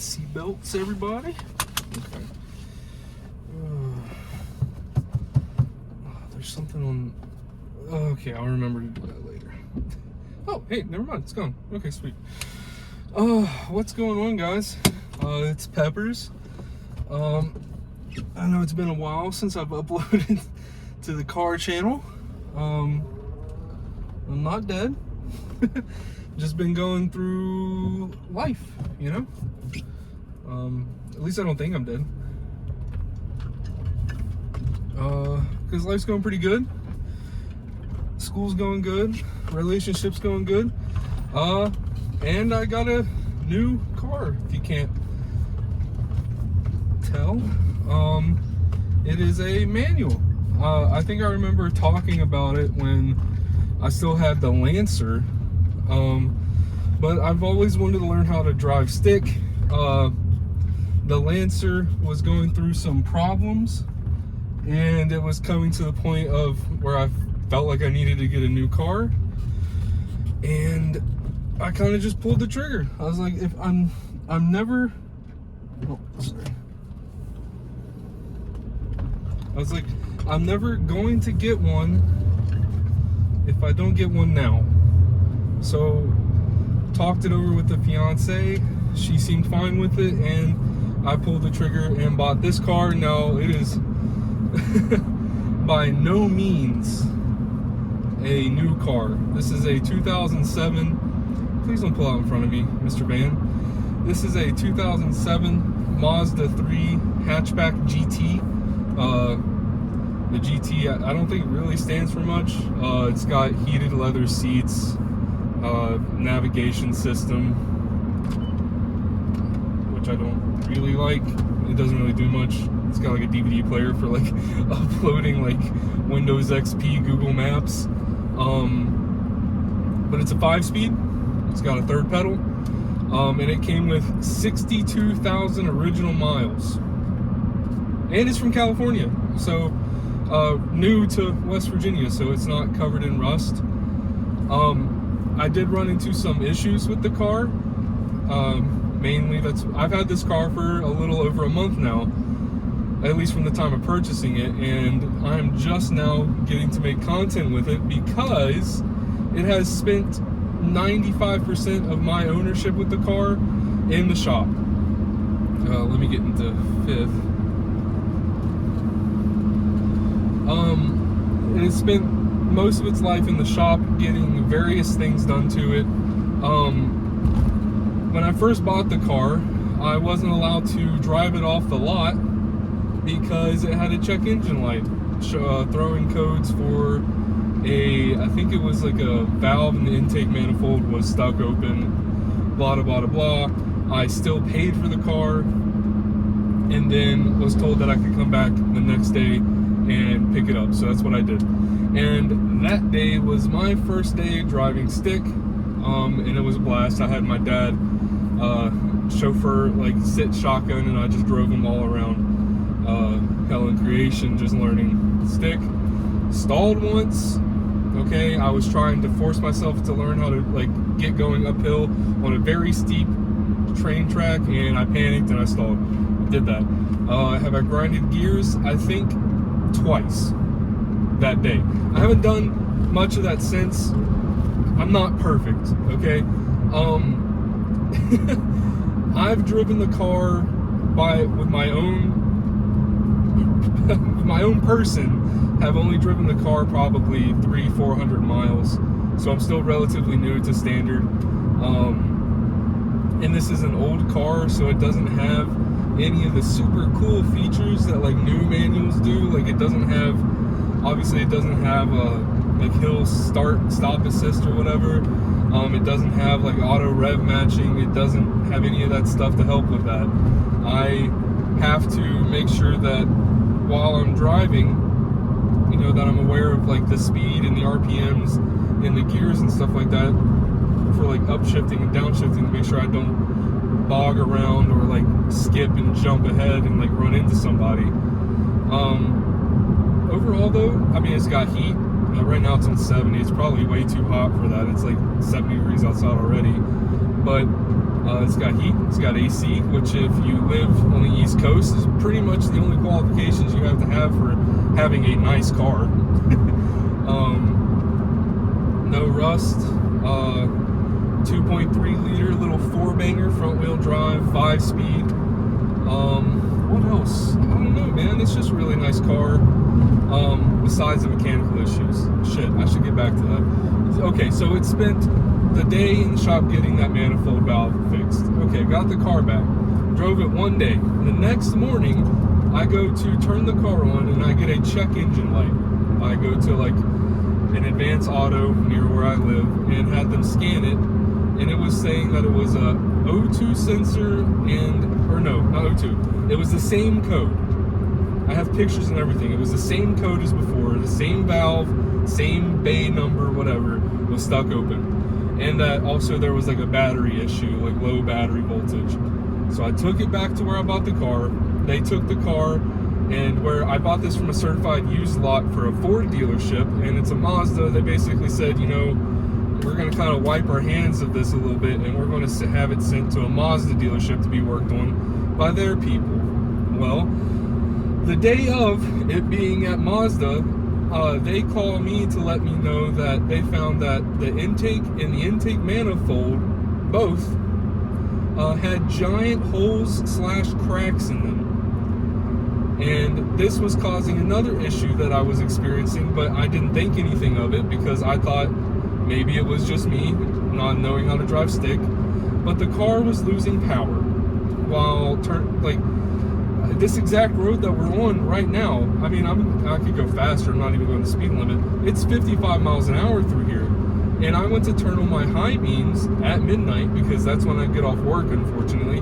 Seatbelts, everybody. Okay. There's something on. Okay, I'll remember to do that later. Oh, hey, never mind. It's gone. Okay, sweet. What's going on, guys? It's Peppers. I know it's been a while since I've uploaded to the car channel. I'm not dead. Just been going through life, you know? At least I don't think I'm dead. Because life's going pretty good. School's going good. Relationship's going good. And I got a new car, if you can't tell. It is a manual. I think I remember talking about it when I still had the Lancer. But I've always wanted to learn how to drive stick. The Lancer was going through some problems, and it was coming to the point of where I felt like I needed to get a new car, and I kind of just pulled the trigger. I was like, if I'm never, oh, sorry. I was like, I'm never going to get one if I don't get one now. So, talked it over with the fiance. She seemed fine with it, and I pulled the trigger and bought this car. Now, it is by no means a new car. This is a 2007, please don't pull out in front of me, Mr. Van. This is a 2007 Mazda 3 Hatchback GT. The GT, I don't think it really stands for much. It's got heated leather seats, navigation system, which I don't really like. It doesn't really do much. It's got like a DVD player for like uploading like Windows XP, Google Maps. But it's a 5-speed. It's got a third pedal. And it came with 62,000 original miles. And it's from California. So, new to West Virginia, so it's not covered in rust. I did run into some issues with the car. Mainly, I've had this car for a little over a month now, at least from the time of purchasing it, and I'm just now getting to make content with it because it has spent 95% of my ownership with the car in the shop. Let me get into fifth. It has spent most of its life in the shop getting various things done to it. When I first bought the car, I wasn't allowed to drive it off the lot because it had a check engine light throwing codes for I think it was like a valve in the intake manifold was stuck open, blah, blah, blah, blah. I still paid for the car and then was told that I could come back the next day and pick it up. So that's what I did. And that day was my first day driving stick, and it was a blast. I had my dad chauffeur, like sit shotgun, and I just drove him all around hell and creation, just learning stick. Stalled once. Okay, I was trying to force myself to learn how to like get going uphill on a very steep train track, and I panicked and I stalled. Did that. Have I grinded gears? I think twice that day. I haven't done much of that since. I'm not perfect, okay? I've driven the car with my own person. Have only driven the car probably 300-400 miles, so I'm still relatively new to standard. And this is an old car, so it doesn't have any of the super cool features that like new manuals do. Like it doesn't have, obviously it doesn't have like hill stop assist or whatever. It doesn't have like auto rev matching. It doesn't have any of that stuff to help with that. I have to make sure that while I'm driving, you know, that I'm aware of like the speed and the RPMs and the gears and stuff like that for like upshifting and downshifting to make sure I don't bog around or like skip and jump ahead and like run into somebody. Overall though, I mean, it's got heat. Right now it's on 70. It's probably way too hot for that. It's like 70 degrees outside already. But It's got heat, it's got AC, which if you live on the East Coast is pretty much the only qualifications you have to have for having a nice car. No rust, 2.3 liter little 4-banger front wheel drive, 5-speed. What else? I don't know, man. It's just a really nice car. Besides the mechanical issues. Shit, I should get back to that. Okay, so it spent the day in the shop getting that manifold valve fixed. Okay, got the car back. Drove it one day. The next morning, I go to turn the car on and I get a check engine light. I go to like an Advance Auto near where I live and had them scan it, and it was saying that it was a O2 sensor or no, not O2. It was the same code. I have pictures and everything. It was the same code as before, the same valve, same bay number, whatever, was stuck open. And that also there was like a battery issue, like low battery voltage. So I took it back to where I bought the car. They took the car, and where I bought this from a certified used lot for a Ford dealership, and it's a Mazda. They basically said, you know, we're going to kind of wipe our hands of this a little bit, and we're going to have it sent to a Mazda dealership to be worked on by their people. Well, the day of it being at Mazda, they call me to let me know that they found that the intake and the intake manifold both had giant holes / cracks in them. And this was causing another issue that I was experiencing, but I didn't think anything of it because I thought maybe it was just me not knowing how to drive stick. But the car was losing power while this exact road that we're on right now. I mean, I could go faster. I'm not even going the speed limit. It's 55 miles an hour through here. And I went to turn on my high beams at midnight because that's when I get off work, unfortunately.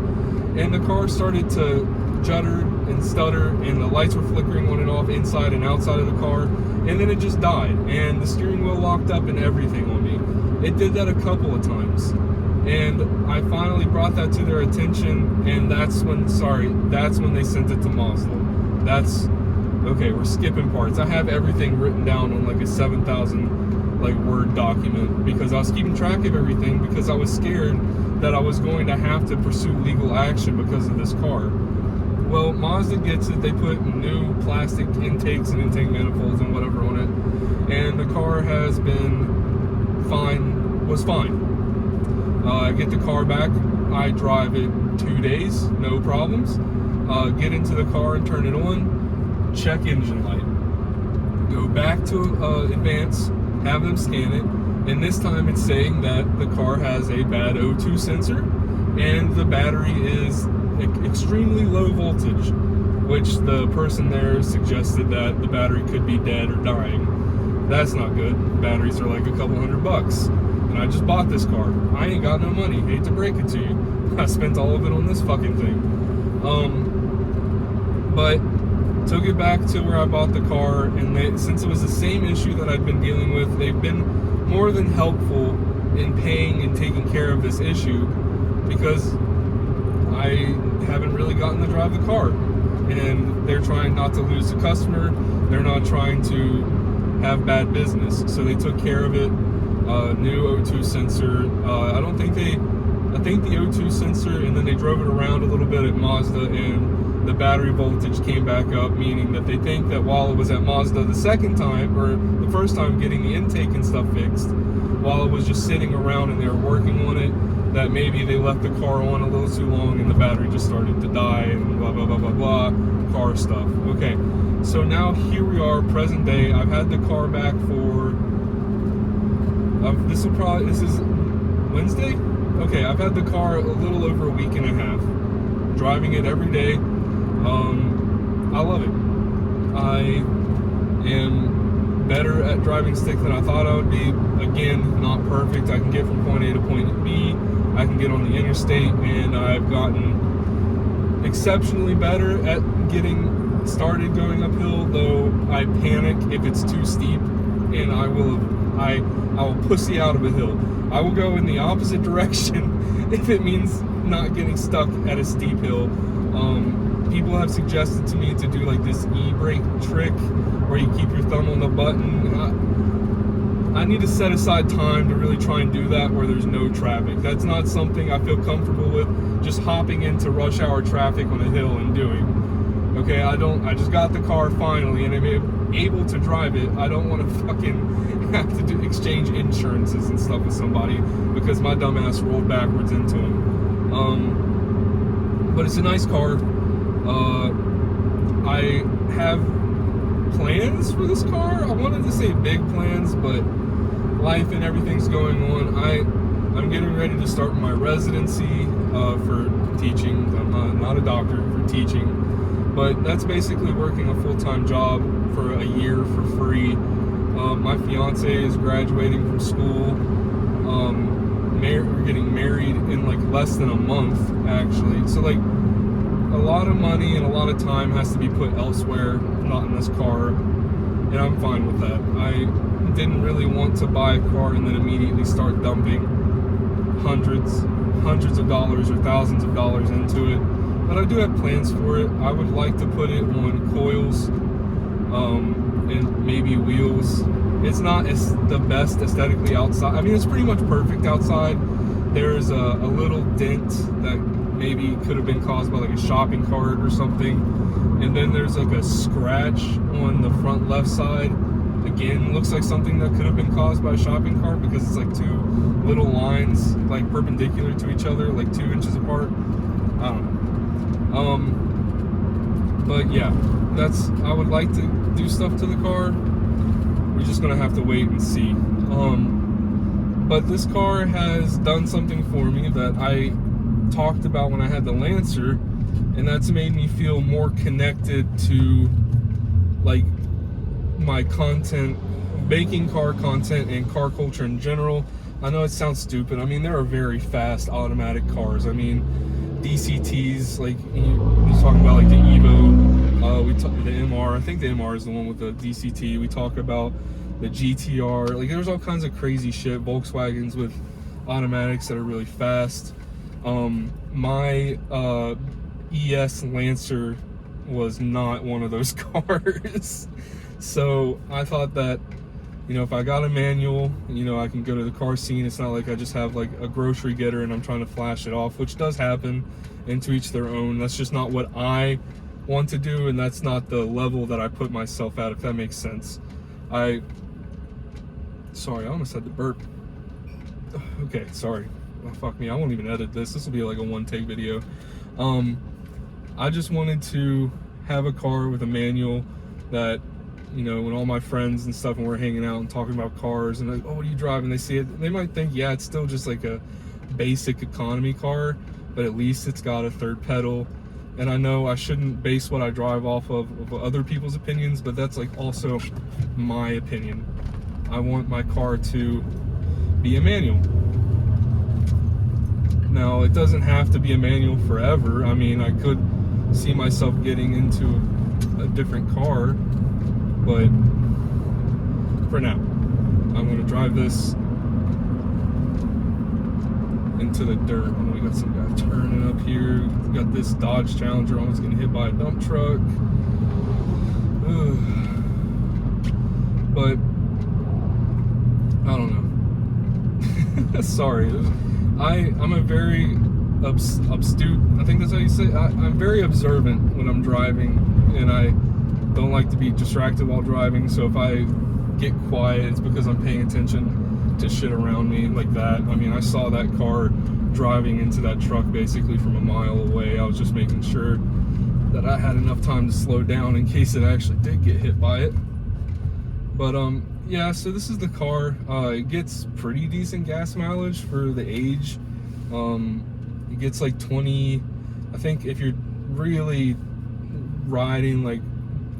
And the car started to judder and stutter, and the lights were flickering on and off inside and outside of the car. And then it just died. And the steering wheel locked up and everything on me. It did that a couple of times. And I finally brought that to their attention, and that's when they sent it to Mazda. Okay, we're skipping parts. I have everything written down on like a 7,000 word document because I was keeping track of everything because I was scared that I was going to have to pursue legal action because of this car. Well, Mazda gets it. They put new plastic intakes and intake manifolds and whatever on it, and the car has been was fine. I get the car back, I drive it 2 days, no problems. Get into the car and turn it on, check engine light. Go back to Advance, have them scan it, and this time it's saying that the car has a bad O2 sensor and the battery is extremely low voltage, which the person there suggested that the battery could be dead or dying. That's not good. Batteries are like a couple $100. And I just bought this car. I ain't got no money. Hate to break it to you. I spent all of it on this fucking thing. But took it back to where I bought the car, and since it was the same issue that I've been dealing with, they've been more than helpful in paying and taking care of this issue because I haven't really gotten to drive the car. And they're trying not to lose the customer. They're not trying to have bad business. So they took care of it. New O2 sensor. I think the O2 sensor, and then they drove it around a little bit at Mazda, and the battery voltage came back up, meaning that they think that while it was at Mazda the second time, or the first time getting the intake and stuff fixed, while it was just sitting around and they were working on it, that maybe they left the car on a little too long and the battery just started to die and blah, blah, blah, blah, blah, car stuff. Okay, so now here we are, present day. I've had the car back for... this is Wednesday? Okay, I've had the car a little over a week and a half. Driving it every day. I love it. I am better at driving stick than I thought I would be. Again, not perfect. I can get from point A to point B. I can get on the interstate, and I've gotten exceptionally better at getting started going uphill, though I panic if it's too steep, and I will pussy out of a hill. I will go in the opposite direction if it means not getting stuck at a steep hill. People have suggested to me to do like this e-brake trick where you keep your thumb on the button. I need to set aside time to really try and do that where there's no traffic. That's not something I feel comfortable with, just hopping into rush hour traffic on a hill and doing. Okay, I just got the car finally and I'm able to drive it. I don't want to fucking have to exchange insurances and stuff with somebody because my dumbass rolled backwards into him. But it's a nice car. I have plans for this car. I wanted to say big plans, but life and everything's going on. I'm getting ready to start my residency for teaching. I'm not a doctor, for teaching, but that's basically working a full-time job for a year for free. My fiance is graduating from school. We're getting married in like less than a month, actually. So like a lot of money and a lot of time has to be put elsewhere, not in this car, and I'm fine with that. I didn't really want to buy a car and then immediately start dumping hundreds of dollars or thousands of dollars into it, but I do have plans for it. I would like to put it on coils and maybe wheels. It's not the best aesthetically outside. I mean, it's pretty much perfect outside. There's a little dent that maybe could have been caused by like a shopping cart or something, and then there's like a scratch on the front left side. Again, looks like something that could have been caused by a shopping cart because it's like two little lines like perpendicular to each other, like 2 inches apart. I don't know. But yeah, I would like to do stuff to the car. We're just gonna have to wait and see. But this car has done something for me that I talked about when I had the Lancer, and that's made me feel more connected to like my content, making car content and car culture in general. I know it sounds stupid. I mean, there are very fast automatic cars. I mean, DCTs, like you're talking about like the Evo, we talk the MR. I think the MR is the one with the DCT. We talk about the GTR. Like there's all kinds of crazy shit. Volkswagens with automatics that are really fast. My ES Lancer was not one of those cars. So I thought that, you know, if I got a manual, you know, I can go to the car scene. It's not like I just have like a grocery getter and I'm trying to flash it off, which does happen, and to each their own. That's just not what I want to do, and that's not the level that I put myself at, if that makes sense. Sorry, I almost had to burp. Okay, sorry. Oh, fuck me, I won't even edit this. This will be like a one-take video. I just wanted to have a car with a manual that, you know, when all my friends and stuff, and we're hanging out and talking about cars and like, oh, what are you driving? They see it, they might think, yeah, it's still just like a basic economy car, but at least it's got a third pedal. And I know I shouldn't base what I drive off of other people's opinions, but that's like also my opinion. I want my car to be a manual. Now, it doesn't have to be a manual forever. I mean, I could see myself getting into a different car, but for now, I'm gonna drive this into the dirt. We got some guy turning up here. We got this Dodge Challenger almost getting hit by a dump truck. But I don't know. Sorry. I'm a very obtuse. I think that's how you say. I'm very observant when I'm driving, and I don't like to be distracted while driving. So if I get quiet, it's because I'm paying attention to shit around me like that. I mean, I saw that car driving into that truck basically from a mile away. I was just making sure that I had enough time to slow down in case it actually did get hit by it. But yeah, so this is the car. It gets pretty decent gas mileage for the age. It gets like 20, I think if you're really riding like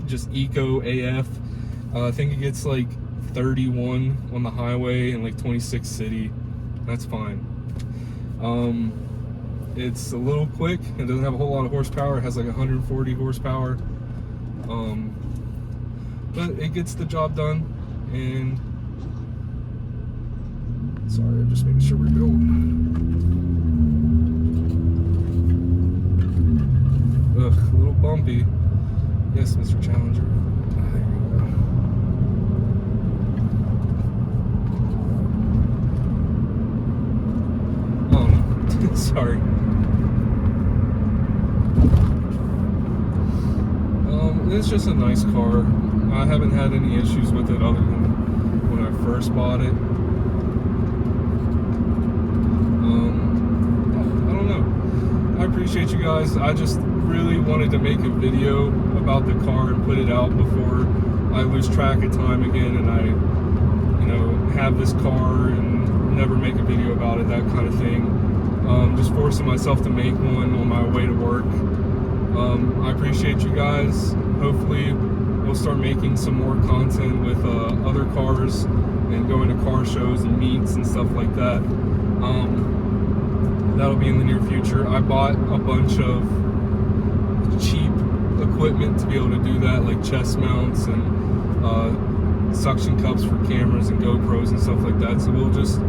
just eco AF, I think it gets like 31 on the highway and like 26 city. That's fine. It's a little quick. It doesn't have a whole lot of horsepower. It has like 140 horsepower. But it gets the job done. And sorry, I'm just making sure we're going. Ugh, a little bumpy. Yes, Mr. Challenger. There you Sorry. It's just a nice car. I haven't had any issues with it other than when I first bought it. I don't know. I appreciate you guys. I just really wanted to make a video about the car and put it out before I lose track of time again and I, have this car and never make a video about it, that kind of thing. Just forcing myself to make one on my way to work. I appreciate you guys. Hopefully we'll start making some more content with other cars and going to car shows and meets and stuff like that. That'll be in the near future. I bought a bunch of cheap equipment to be able to do that, like chest mounts and suction cups for cameras and GoPros and stuff like that. So we'll just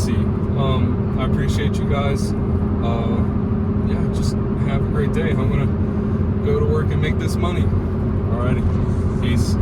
see. I appreciate you guys. Yeah, just have a great day. I'm gonna go to work and make this money. Alrighty, peace.